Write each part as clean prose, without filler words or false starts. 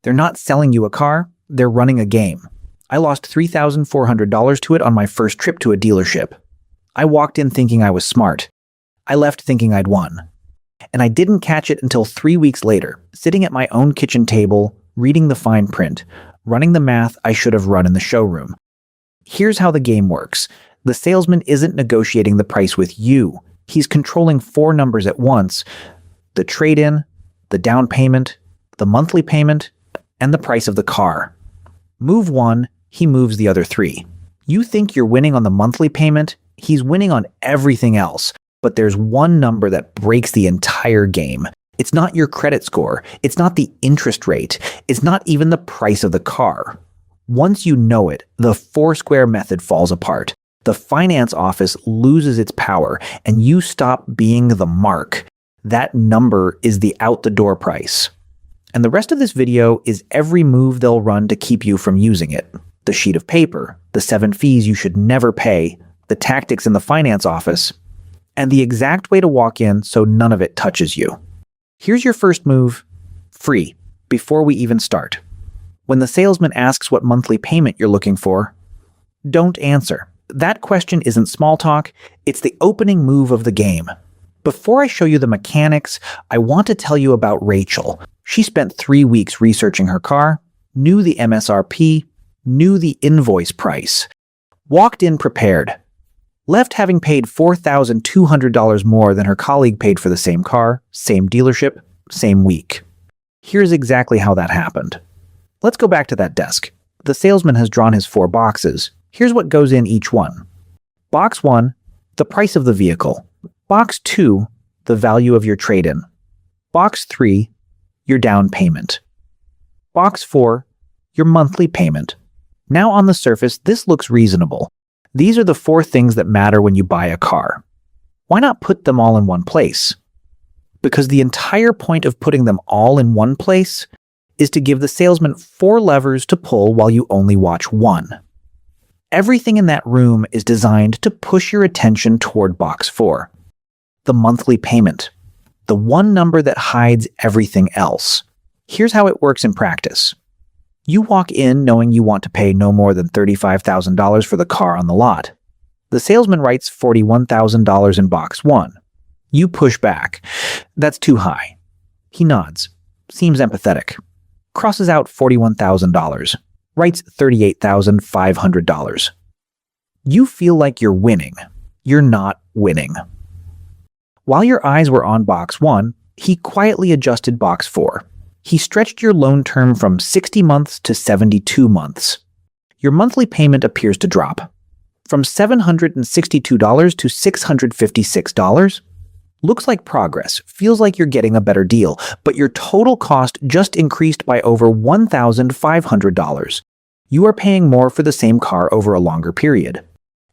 They're not selling you a car, they're running a game. I lost $3,400 to it on my first trip to a dealership. I walked in thinking I was smart. I left thinking I'd won. And I didn't catch it until 3 weeks later, sitting at my own kitchen table, reading the fine print, running the math I should have run in the showroom. Here's how the game works. The salesman isn't negotiating the price with you. He's controlling 4 numbers at once: the trade-in, the down payment, the monthly payment, and the price of the car. Move one, he moves the other 3. You think you're winning on the monthly payment, he's winning on everything else. But there's one number that breaks the entire game. It's not your credit score. It's not the interest rate. It's not even the price of the car. Once you know it, the Foursquare method falls apart. The finance office loses its power, and you stop being the mark. That number is the out-the-door price. And the rest of this video is every move they'll run to keep you from using it. The sheet of paper, the 7 fees you should never pay, the tactics in the finance office, and the exact way to walk in so none of it touches you. Here's your first move, free, before we even start. When the salesman asks what monthly payment you're looking for, don't answer. That question isn't small talk, it's the opening move of the game. Before I show you the mechanics, I want to tell you about Rachel. She spent 3 weeks researching her car, knew the MSRP, knew the invoice price, walked in prepared, left having paid $4,200 more than her colleague paid for the same car, same dealership, same week. Here's exactly how that happened. Let's go back to that desk. The salesman has drawn his 4 boxes. Here's what goes in each one. Box 1, the price of the vehicle. Box 2, the value of your trade-in. Box 3, your down payment. Box 4, your monthly payment. Now on the surface, this looks reasonable. These are the 4 things that matter when you buy a car. Why not put them all in one place? Because the entire point of putting them all in one place is to give the salesman 4 levers to pull while you only watch 1. Everything in that room is designed to push your attention toward box 4. The monthly payment. The one number that hides everything else. Here's how it works in practice. You walk in knowing you want to pay no more than $35,000 for the car on the lot. The salesman writes $41,000 in box 1. You push back. That's too high. He nods, seems empathetic, crosses out $41,000, writes $38,500. You feel like you're winning. You're not winning. While your eyes were on box 1, he quietly adjusted box 4. He stretched your loan term from 60 months to 72 months. Your monthly payment appears to drop from $762 to $656. Looks like progress, feels like you're getting a better deal, but your total cost just increased by over $1,500. You are paying more for the same car over a longer period.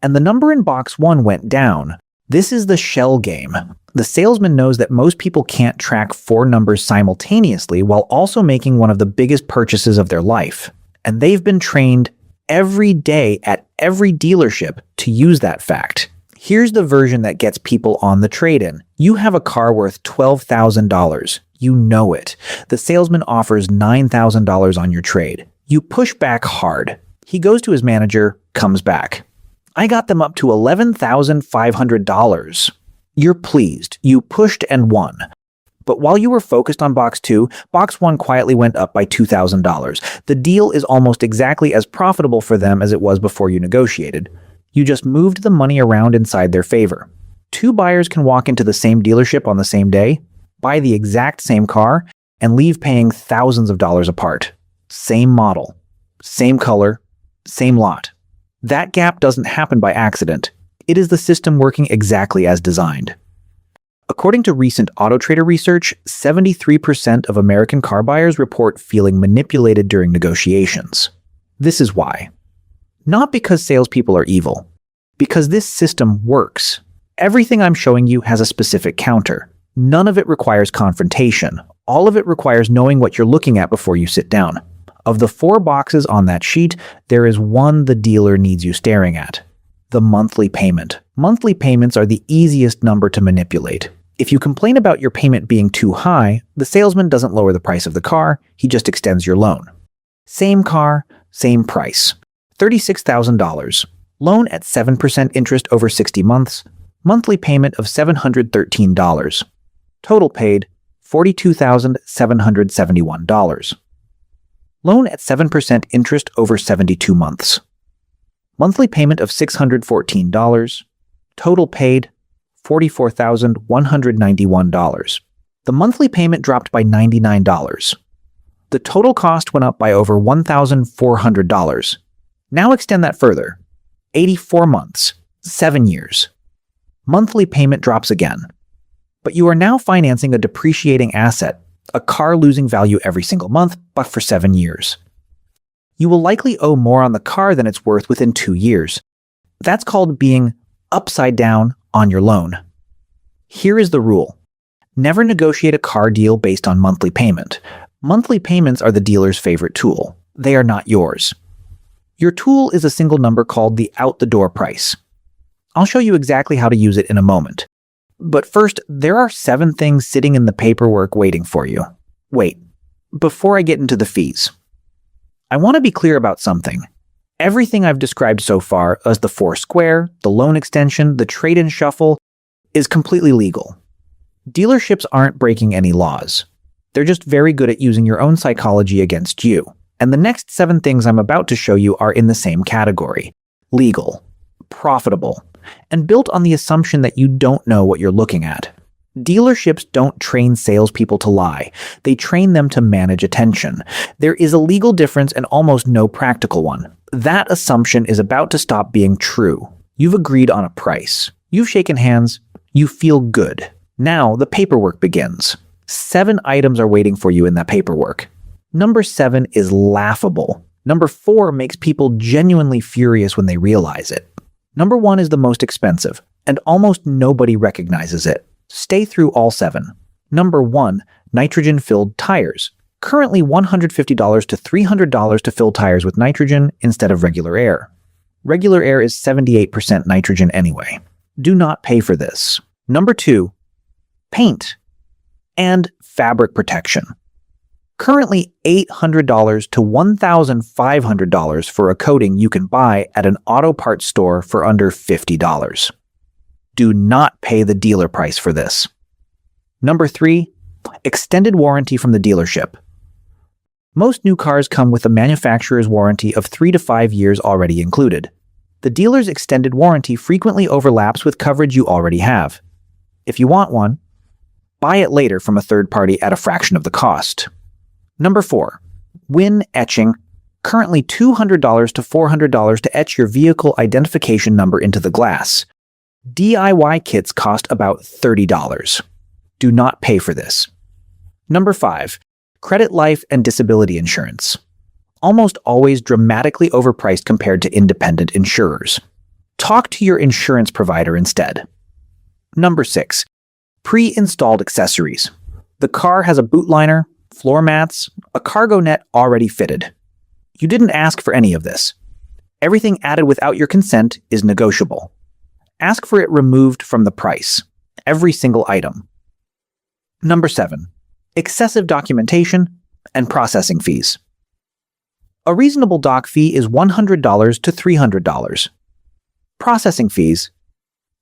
And the number in box 1 went down. This is the shell game. The salesman knows that most people can't track 4 numbers simultaneously while also making one of the biggest purchases of their life. And they've been trained every day at every dealership to use that fact. Here's the version that gets people on the trade-in. You have a car worth $12,000. You know it. The salesman offers $9,000 on your trade. You push back hard. He goes to his manager, comes back. I got them up to $11,500. You're pleased. You pushed and won. But while you were focused on box 2, box 1 quietly went up by $2,000. The deal is almost exactly as profitable for them as it was before you negotiated. You just moved the money around inside their favor. 2 buyers can walk into the same dealership on the same day, buy the exact same car, and leave paying thousands of dollars apart. Same model, same color, same lot. That gap doesn't happen by accident. It is the system working exactly as designed. According to recent Auto Trader research, 73% of American car buyers report feeling manipulated during negotiations. This is why. Not because salespeople are evil, because this system works. Everything I'm showing you has a specific counter. None of it requires confrontation. All of it requires knowing what you're looking at before you sit down. Of the 4 boxes on that sheet, there is one the dealer needs you staring at. The monthly payment. Monthly payments are the easiest number to manipulate. If you complain about your payment being too high, the salesman doesn't lower the price of the car, he just extends your loan. Same car, same price. $36,000. Loan at 7% interest over 60 months. Monthly payment of $713. Total paid, $42,771. Loan at 7% interest over 72 months. Monthly payment of $614. Total paid, $44,191. The monthly payment dropped by $99. The total cost went up by over $1,400. Now extend that further. 84 months, 7 years. Monthly payment drops again. But you are now financing a depreciating asset, a car losing value every single month, but for 7 years. You will likely owe more on the car than it's worth within 2 years. That's called being upside down on your loan. Here is the rule. Never negotiate a car deal based on monthly payment. Monthly payments are the dealer's favorite tool. They are not yours. Your tool is a single number called the out-the-door price. I'll show you exactly how to use it in a moment. But first, there are 7 things sitting in the paperwork waiting for you. Wait, before I get into the fees, I want to be clear about something. Everything I've described so far as the 4 square, the loan extension, the trade-in shuffle, is completely legal. Dealerships aren't breaking any laws. They're just very good at using your own psychology against you. And the next 7 things I'm about to show you are in the same category. Legal, profitable, and built on the assumption that you don't know what you're looking at. Dealerships don't train salespeople to lie. They train them to manage attention. There is a legal difference and almost no practical one. That assumption is about to stop being true. You've agreed on a price. You've shaken hands. You feel good. Now the paperwork begins. 7 items are waiting for you in that paperwork. Number 7 is laughable. Number 4 makes people genuinely furious when they realize it. Number 1 is the most expensive, and almost nobody recognizes it. Stay through all 7. Number 1, nitrogen-filled tires. Currently $150 to $300 to fill tires with nitrogen instead of regular air. Regular air is 78% nitrogen anyway. Do not pay for this. Number 2, paint and fabric protection. Currently $800 to $1,500 for a coating you can buy at an auto parts store for under $50. Do not pay the dealer price for this. Number 3, extended warranty from the dealership. Most new cars come with a manufacturer's warranty of 3 to 5 years already included. The dealer's extended warranty frequently overlaps with coverage you already have. If you want one, buy it later from a third party at a fraction of the cost. Number 4, WIN etching. Currently $200 to $400 to etch your vehicle identification number into the glass. DIY kits cost about $30. Do not pay for this. Number 5, credit life and disability insurance. Almost always dramatically overpriced compared to independent insurers. Talk to your insurance provider instead. Number 6, pre-installed accessories. The car has a boot liner, floor mats, a cargo net already fitted. You didn't ask for any of this. Everything added without your consent is negotiable. Ask for it removed from the price. Every single item. Number 7, excessive documentation and processing fees. A reasonable doc fee is $100 to $300. Processing fees,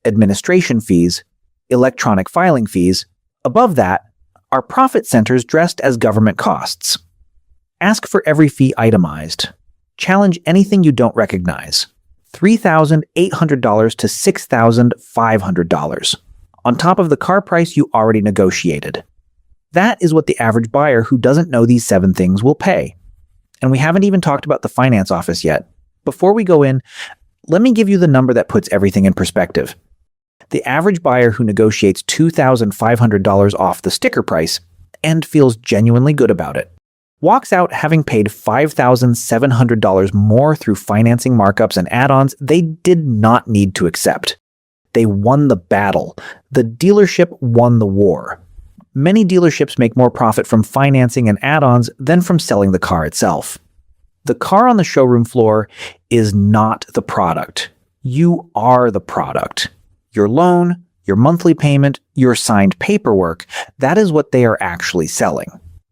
administration fees, electronic filing fees, above that, are profit centers dressed as government costs. Ask for every fee itemized. Challenge anything you don't recognize. $3,800 to $6,500, on top of the car price you already negotiated. That is what the average buyer who doesn't know these 7 things will pay. And we haven't even talked about the finance office yet. Before we go in, let me give you the number that puts everything in perspective. The average buyer who negotiates $2,500 off the sticker price and feels genuinely good about it walks out having paid $5,700 more through financing markups and add-ons they did not need to accept. They won the battle. The dealership won the war. Many dealerships make more profit from financing and add-ons than from selling the car itself. The car on the showroom floor is not the product. You are the product. Your loan, your monthly payment, your signed paperwork. That is what they are actually selling.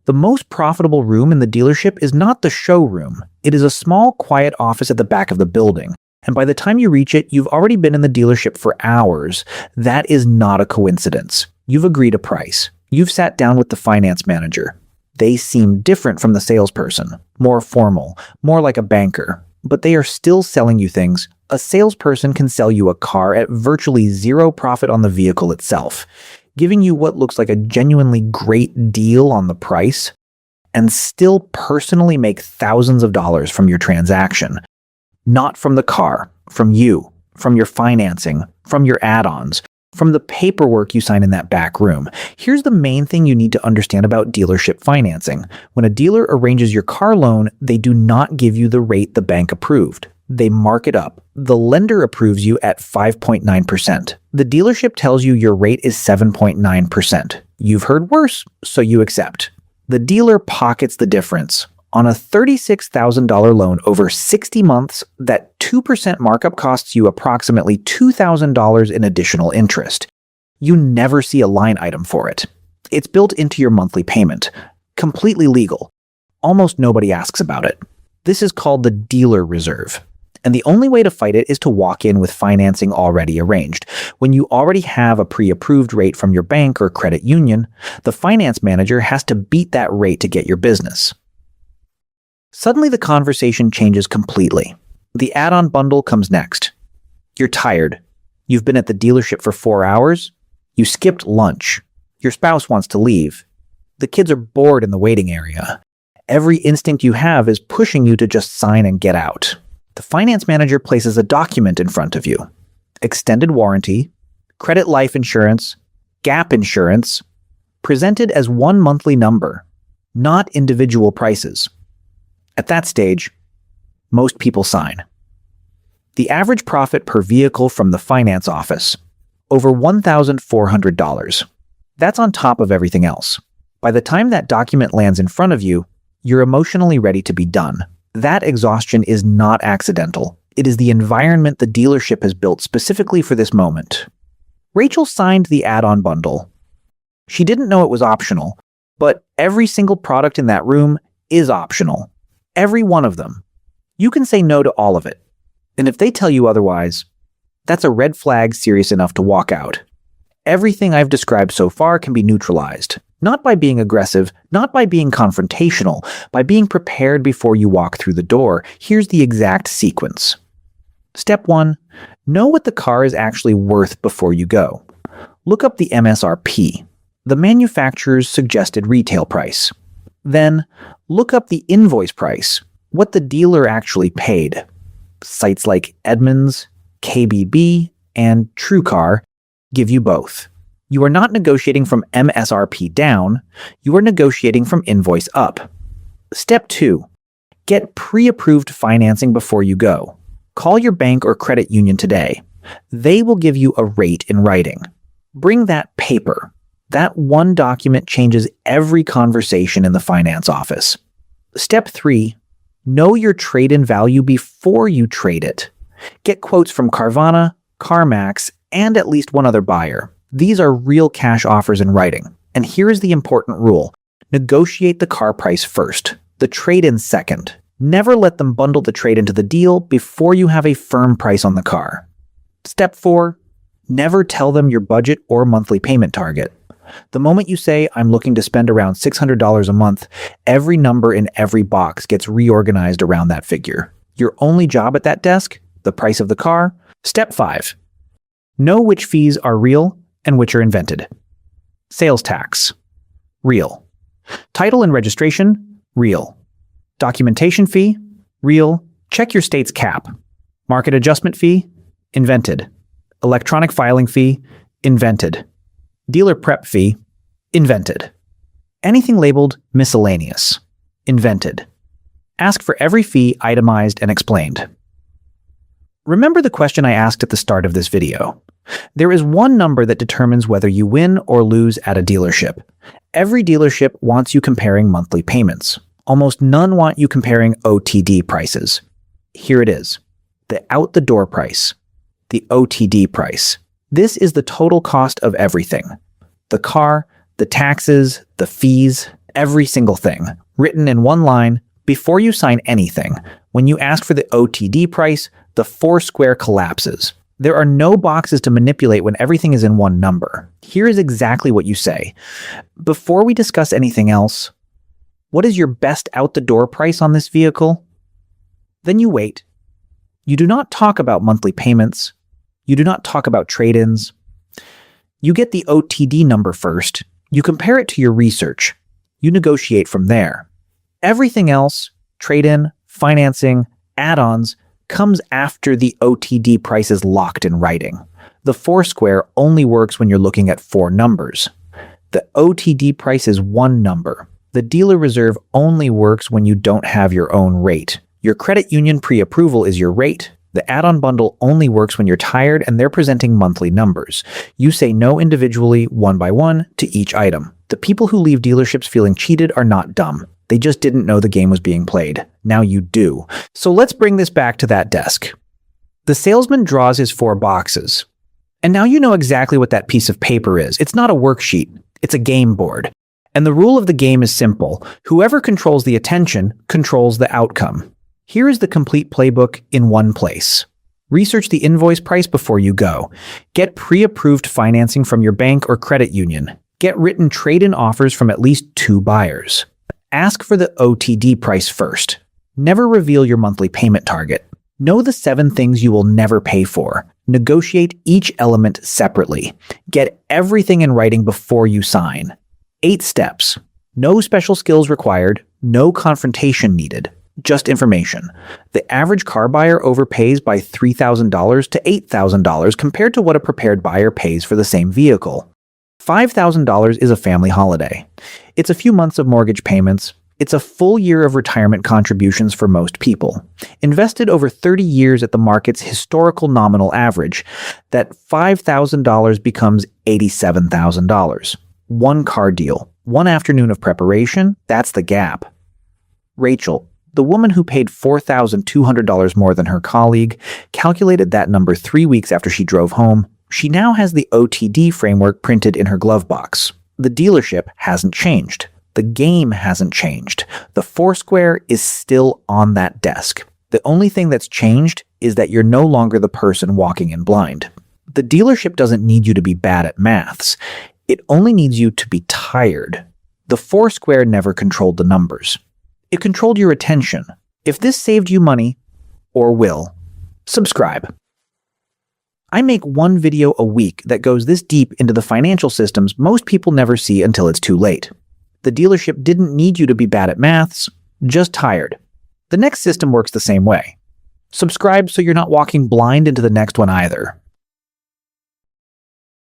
The most profitable room in the dealership is not the showroom. It is a small, quiet office at the back of the building. And by the time you reach it, you've already been in the dealership for hours. That is not a coincidence. You've agreed a price. You've sat down with the finance manager. They seem different from the salesperson, more formal, more like a banker, but they are still selling you things. A salesperson can sell you a car at virtually zero profit on the vehicle itself, giving you what looks like a genuinely great deal on the price, and still personally make thousands of dollars from your transaction. Not from the car, from you, from your financing, from your add-ons, from the paperwork you sign in that back room. Here's the main thing you need to understand about dealership financing. When a dealer arranges your car loan, they do not give you the rate the bank approved. They mark it up. The lender approves you at 5.9%. The dealership tells you your rate is 7.9%. You've heard worse, so you accept. The dealer pockets the difference. On a $36,000 loan over 60 months, that 2% markup costs you approximately $2,000 in additional interest. You never see a line item for it. It's built into your monthly payment. Completely legal. Almost nobody asks about it. This is called the dealer reserve. And the only way to fight it is to walk in with financing already arranged. When you already have a pre-approved rate from your bank or credit union, the finance manager has to beat that rate to get your business. Suddenly the conversation changes completely. The add-on bundle comes next. You're tired. You've been at the dealership for 4 hours. You skipped lunch. Your spouse wants to leave. The kids are bored in the waiting area. Every instinct you have is pushing you to just sign and get out. The finance manager places a document in front of you. Extended warranty, credit life insurance, gap insurance, presented as one monthly number, not individual prices. At that stage, most people sign. The average profit per vehicle from the finance office, over $1,400. That's on top of everything else. By the time that document lands in front of you, you're emotionally ready to be done. That exhaustion is not accidental. It is the environment the dealership has built specifically for this moment. Rachel signed the add-on bundle. She didn't know it was optional, but every single product in that room is optional. Every one of them. You can say no to all of it. And if they tell you otherwise, that's a red flag serious enough to walk out. Everything I've described so far can be neutralized. Not by being aggressive, not by being confrontational, by being prepared before you walk through the door. Here's the exact sequence. Step 1. Know what the car is actually worth before you go. Look up the MSRP, the manufacturer's suggested retail price. Then, look up the invoice price, what the dealer actually paid. Sites like Edmunds, KBB, and TrueCar give you both. You are not negotiating from MSRP down, you are negotiating from invoice up. Step 2. Get pre-approved financing before you go. Call your bank or credit union today. They will give you a rate in writing. Bring that paper. That one document changes every conversation in the finance office. Step 3. Know your trade-in value before you trade it. Get quotes from Carvana, CarMax, and at least one other buyer. These are real cash offers in writing. And here is the important rule. Negotiate the car price first, the trade-in second. Never let them bundle the trade into the deal before you have a firm price on the car. Step 4. Never tell them your budget or monthly payment target. The moment you say, I'm looking to spend around $600 a month, every number in every box gets reorganized around that figure. Your only job at that desk, the price of the car. Step 5. Know which fees are real and which are invented. Sales tax. Real. Title and registration. Real. Documentation fee. Real. Check your state's cap. Market adjustment fee. Invented. Electronic filing fee. Invented. Dealer prep fee. Invented. Anything labeled miscellaneous. Invented. Ask for every fee itemized and explained. Remember the question I asked at the start of this video. There is one number that determines whether you win or lose at a dealership. Every dealership wants you comparing monthly payments. Almost none want you comparing OTD prices. Here it is. The out-the-door price. The OTD price. This is the total cost of everything. The car, the taxes, the fees, every single thing, written in one line before you sign anything. When you ask for the OTD price, the Foursquare collapses. There are no boxes to manipulate when everything is in one number. Here is exactly what you say. Before we discuss anything else, what is your best out-the-door price on this vehicle? Then you wait. You do not talk about monthly payments. You do not talk about trade-ins. You get the OTD number first. You compare it to your research. You negotiate from there. Everything else, trade-in, financing, add-ons, comes after the OTD price is locked in writing. The Foursquare only works when you're looking at 4 numbers. The OTD price is one number. The dealer reserve only works when you don't have your own rate. Your credit union pre-approval is your rate. The add-on bundle only works when you're tired and they're presenting monthly numbers. You say no individually, one by one, to each item. The people who leave dealerships feeling cheated are not dumb. They just didn't know the game was being played. Now you do. So let's bring this back to that desk. The salesman draws his 4 boxes. And now you know exactly what that piece of paper is. It's not a worksheet. It's a game board. And the rule of the game is simple. Whoever controls the attention controls the outcome. Here is the complete playbook in one place. Research the invoice price before you go. Get pre-approved financing from your bank or credit union. Get written trade-in offers from at least 2 buyers. Ask for the OTD price first. Never reveal your monthly payment target. Know the 7 things you will never pay for. Negotiate each element separately. Get everything in writing before you sign. 8 steps. No special skills required. No confrontation needed. Just information. The average car buyer overpays by $3,000 to $8,000 compared to what a prepared buyer pays for the same vehicle. $5,000 is a family holiday. It's a few months of mortgage payments. It's a full year of retirement contributions for most people. Invested over 30 years at the market's historical nominal average, that $5,000 becomes $87,000. One car deal, one afternoon of preparation, that's the gap. Rachel, the woman who paid $4,200 more than her colleague, calculated that number 3 weeks after she drove home. She now has the OTD framework printed in her glove box. The dealership hasn't changed. The game hasn't changed. The Foursquare is still on that desk. The only thing that's changed is that you're no longer the person walking in blind. The dealership doesn't need you to be bad at maths. It only needs you to be tired. The Foursquare never controlled the numbers. It controlled your attention. If this saved you money, or will, subscribe. I make one video a week that goes this deep into the financial systems most people never see until it's too late. The dealership didn't need you to be bad at maths, just tired. The next system works the same way. Subscribe so you're not walking blind into the next one either.